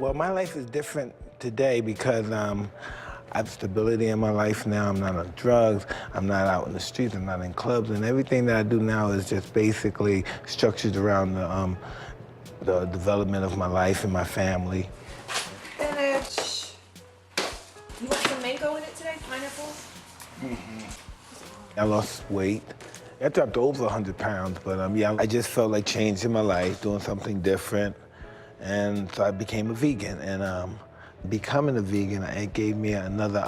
Well, my life is different today because I have stability in my life now. I'm not on drugs. I'm not out in the streets. I'm not in clubs. And everything that I do now is just basically structured around the development of my life and my family. Spinach. You want some mango in it today? Pineapple? I lost weight. I dropped over 100 pounds, but yeah, I just felt like changing my life, doing something different. And so I became a vegan. And becoming a vegan, it gave me another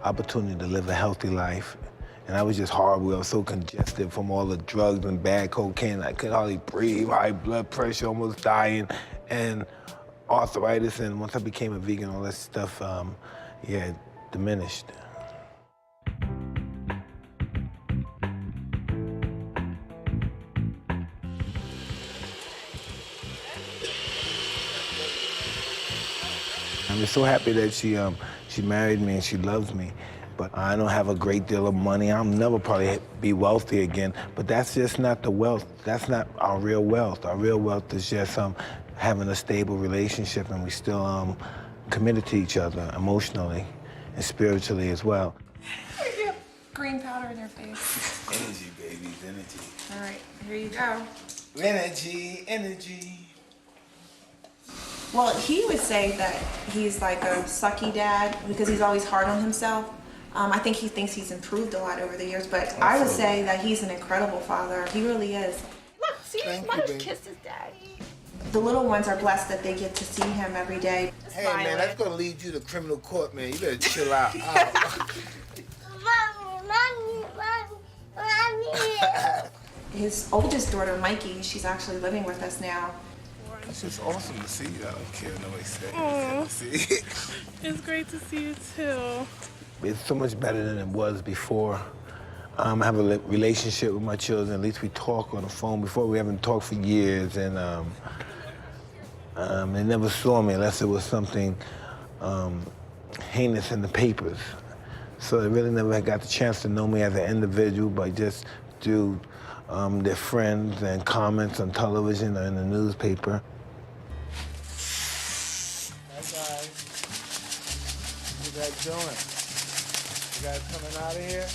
opportunity to live a healthy life. And I was just horrible. I was so congested from all the drugs and bad cocaine. I could hardly breathe, high blood pressure, almost dying, and arthritis. And once I became a vegan, all that stuff, yeah, it diminished. I'm just so happy that she married me and she loves me. But I don't have a great deal of money. I'll never probably be wealthy again. But that's just not the wealth. That's not our real wealth. Our real wealth is just having a stable relationship, and we still committed to each other emotionally and spiritually as well. You have green powder in your face. Energy, babies, energy. All right, here you go. Energy, energy. Well, he would say that he's like a sucky dad because he's always hard on himself. I think he thinks he's improved a lot over the years, but I would say that he's an incredible father. He really is. Look, see, his mother kissed his dad. The little ones are blessed that they get to see him every day. Hey, man, that's gonna lead you to criminal court, man. You better chill out. His oldest daughter, Mikey, she's actually living with us now. It's just awesome to see you. I don't care what nobody says. It's good to see you. It's great to see you, too. It's so much better than it was before. I have a relationship with my children. At least we talk on the phone. Before, we haven't talked for years, and they never saw me unless it was something heinous in the papers. So they really never got the chance to know me as an individual, but just through their friends and comments on television or in the newspaper. Hi, guys. What you guys doing? You guys coming out of here?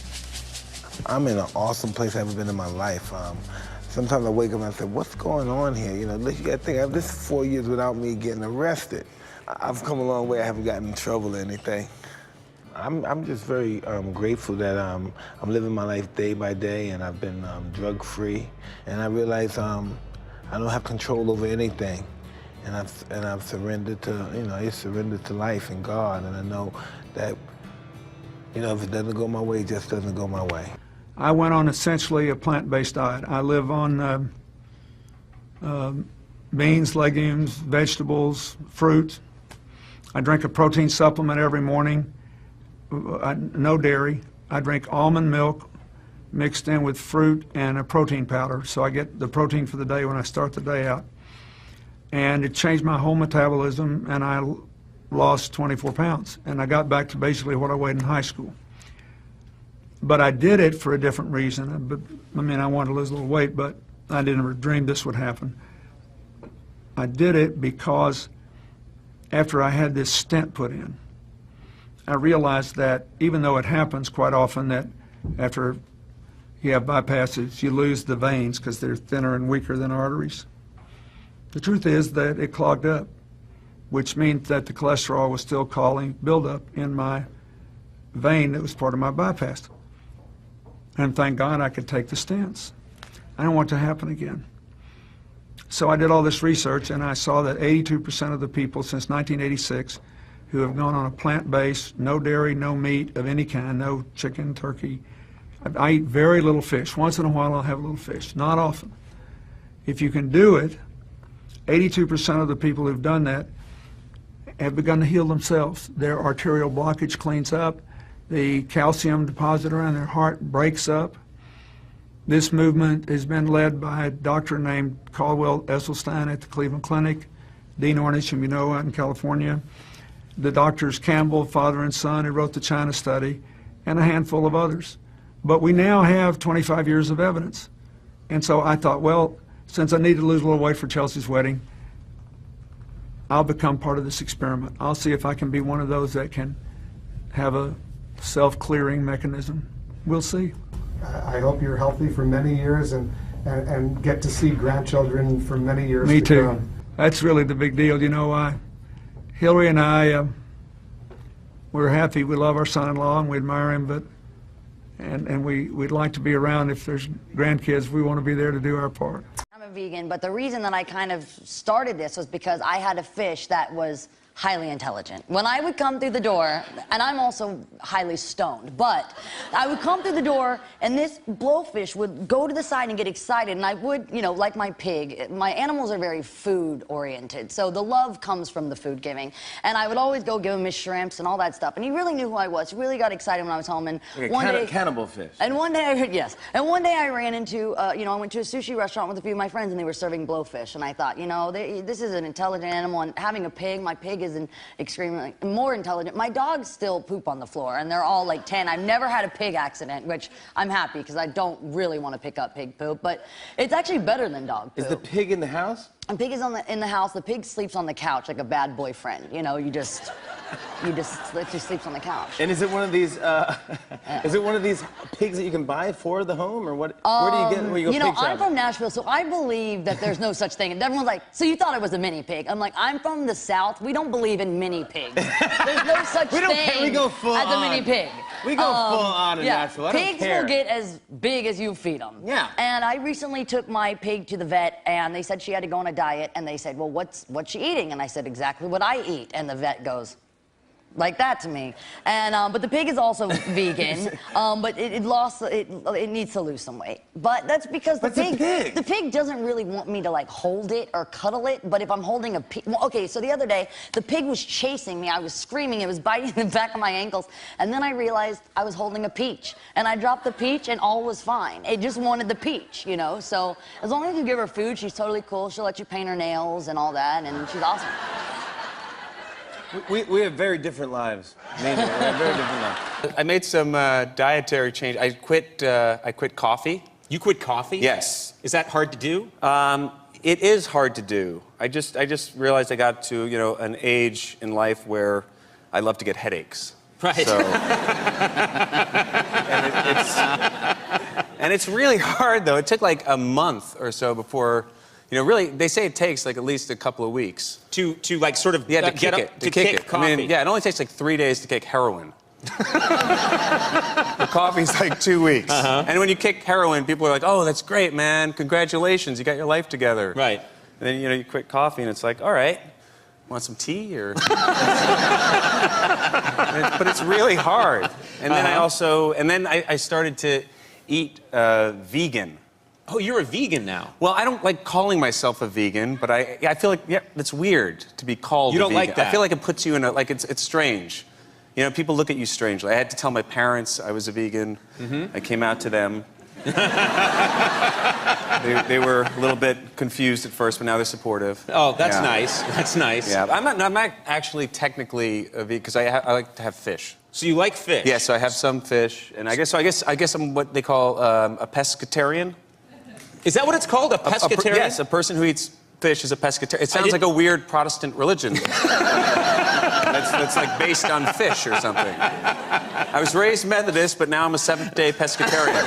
I'm in an awesome place I've ever been in my life. Sometimes I wake up and I say, what's going on here? You know, you gotta think, this is 4 years without me getting arrested. I've come a long way. I haven't gotten in trouble or anything. I'm just very grateful that I'm living my life day by day, and I've been drug-free. And I realize I don't have control over anything. And I've surrendered to, I surrendered to life and God. And I know that, if it doesn't go my way, it just doesn't go my way. I went on essentially a plant-based diet. I live on beans, legumes, vegetables, fruit. I drink a protein supplement every morning. No dairy. I drink almond milk mixed in with fruit and a protein powder, so I get the protein for the day when I start the day out. And it changed my whole metabolism, and I lost 24 pounds, and I got back to basically what I weighed in high school. But I did it for a different reason. I wanted to lose a little weight, but I didn't ever dream this would happen. I did it because after I had this stent put in, I realized that even though it happens quite often that after you have bypasses, you lose the veins because they're thinner and weaker than arteries. The truth is that it clogged up, which means that the cholesterol was still causing buildup in my vein that was part of my bypass. And thank God I could take the stents. I don't want it to happen again. So I did all this research, and I saw that 82% of the people since 1986 who have gone on a plant-based, no dairy, no meat of any kind, no chicken, turkey. I eat very little fish. Once in a while I'll have a little fish, not often. If you can do it, 82% of the people who've done that have begun to heal themselves. Their arterial blockage cleans up. The calcium deposit around their heart breaks up. This movement has been led by a doctor named Caldwell Esselstyn at the Cleveland Clinic, Dean Ornish, whom you know, out in California, the doctors Campbell, father and son, who wrote the China study, and a handful of others. But we now have 25 years of evidence. And so I thought, well, since I need to lose a little weight for Chelsea's wedding, I'll become part of this experiment. I'll see if I can be one of those that can have a self-clearing mechanism. We'll see. I hope you're healthy for many years and get to see grandchildren for many years Me to too. come. That's really the big deal. You know, Hillary and I, we're happy. We love our son-in-law and we admire him, but we'd like to be around. If there's grandkids, we want to be there to do our part. I'm a vegan, but the reason that I kind of started this was because I had a fish that was highly intelligent. When I would come through the door, and I'm also highly stoned, but I would come through the door and this blowfish would go to the side and get excited, and I would, you know, like my pig, my animals are very food oriented, so the love comes from the food giving, and I would always go give him his shrimps and all that stuff, and he really knew who I was. He really got excited when I was home, and like one day, cannibal fish. And one day, yes, and one day I ran into, you know, I went to a sushi restaurant with a few of my friends, and they were serving blowfish, and I thought, you know, this is an intelligent animal, and having a pig, my pig is extremely more intelligent. My dogs still poop on the floor, and they're all like 10. I've never had a pig accident, which I'm happy because I don't really want to pick up pig poop, but it's actually better than dog poop. Is the pig in the house? The pig is in the house. The pig sleeps on the couch like a bad boyfriend. You know, you just sleeps on the couch. And is it one of these? Is it one of these pigs that you can buy for the home, or what? Where do you get? Where you go? You know, pig I'm shopping? from Nashville, so I believe that there's no such thing. And everyone's like, so you thought I was a mini pig? I'm like, I'm from the South. We don't believe in mini pigs. There's no such thing we go full as a mini on. pig. We go full on in Nashville. I don't Pigs care. will get as big as you feed them. Yeah. And I recently took my pig to the vet, and they said she had to go on a diet, and they said, well, what's she eating? And I said, exactly what I eat. And the vet goes, like that to me. And but the pig is also vegan, but it needs to lose some weight. But that's because the pig doesn't really want me to like hold it or cuddle it. But if I'm holding a pig, well, okay, so the other day the pig was chasing me. I was screaming. It was biting the back of my ankles, and then I realized I was holding a peach, and I dropped the peach, and all was fine. It just wanted the peach, you know. So as long as you give her food, she's totally cool. She'll let you paint her nails and all that, and she's awesome. We have very different lives. We have very different lives. I made some dietary change. I quit coffee. You quit coffee? Yes. Is that hard to do? It is hard to do. I just realized I got to, you know, an age in life where I love to get headaches. Right. So, and it's really hard though. It took like a month or so before. You know, really, they say it takes like at least a couple of weeks. To like sort of to get kick up, it. to kick coffee. I mean, yeah, it only takes like 3 days to kick heroin. The coffee's like 2 weeks. And when you kick heroin, people are like, oh, that's great, man. Congratulations, you got your life together. Right. And then, you know, you quit coffee and it's like, all right, want some tea or... But it's really hard. And then I started to eat vegan. Oh, you're a vegan now. Well, I don't like calling myself a vegan, but I feel like, yeah, it's weird to be called You a don't vegan. like that? I feel like it puts you in a, like, it's strange. You know, people look at you strangely. I had to tell my parents I was a vegan. I came out to them. They were a little bit confused at first, but now they're supportive. Oh, that's Yeah. nice. That's nice. Yeah, I'm not actually technically a vegan, because I like to have fish. So you like fish? Yeah, so I have some fish, and I guess I'm what they call a pescatarian. Is that what it's called, a pescatarian? Yes, a person who eats fish is a pescatarian. It sounds like a weird Protestant religion. that's like based on fish or something. I was raised Methodist, but now I'm a Seventh-day pescatarian.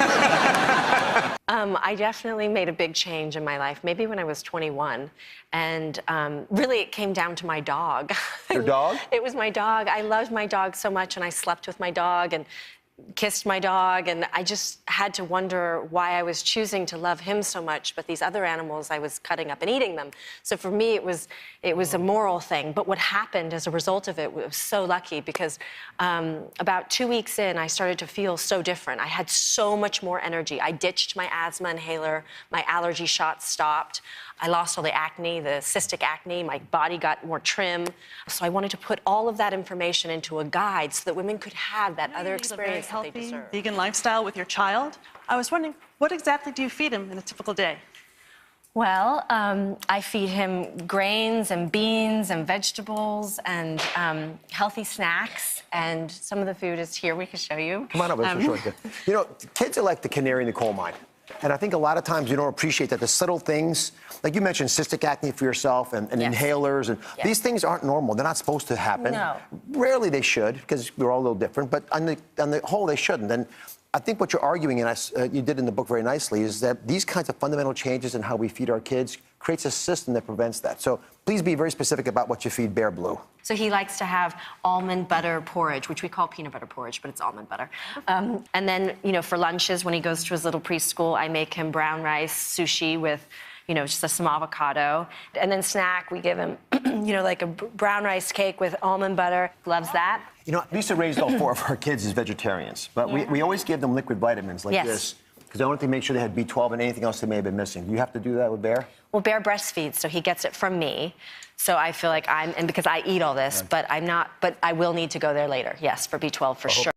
I definitely made a big change in my life, maybe when I was 21. And really, it came down to my dog. Your dog? It was my dog. I loved my dog so much, and I slept with my dog and kissed my dog, and I just had to wonder why I was choosing to love him so much, but these other animals I was cutting up and eating them. So for me, it was a moral thing. But what happened as a result of it was so lucky, because about 2 weeks in, I started to feel so different. I had so much more energy. I ditched my asthma inhaler. My allergy shots stopped. I lost all the acne, the cystic acne. My body got more trim. So I wanted to put all of that information into a guide so that women could have that other experience that they deserve. Vegan lifestyle with your child. I was wondering, what exactly do you feed him in a typical day? Well, I feed him grains and beans and vegetables and healthy snacks. And some of the food is here. We can show you. Come on up, Mr. Shortcut. You know, kids are like the canary in the coal mine. And I think a lot of times you don't appreciate that the subtle things, like you mentioned cystic acne for yourself and inhalers, and these things aren't normal. They're not supposed to happen. No. Rarely they should, because we're all a little different, but on the whole, they shouldn't. And I think what you're arguing, and you did in the book very nicely, is that these kinds of fundamental changes in how we feed our kids creates a system that prevents that. So please be very specific about what you feed Bear Blue. So he likes to have almond butter porridge, which we call peanut butter porridge, but it's almond butter. And then, for lunches, when he goes to his little preschool, I make him brown rice sushi with, just some avocado. And then snack, we give him, like a brown rice cake with almond butter. Loves that. We used to raise all 4 of our kids as vegetarians, but we always give them liquid vitamins like this, because I wanted to make sure they had B12 and anything else they may have been missing. Do you have to do that with Bear? Well, Bear breastfeeds, so he gets it from me. So I feel like and because I eat all this, but I'm not, but I will need to go there later, yes, for B12 for sure.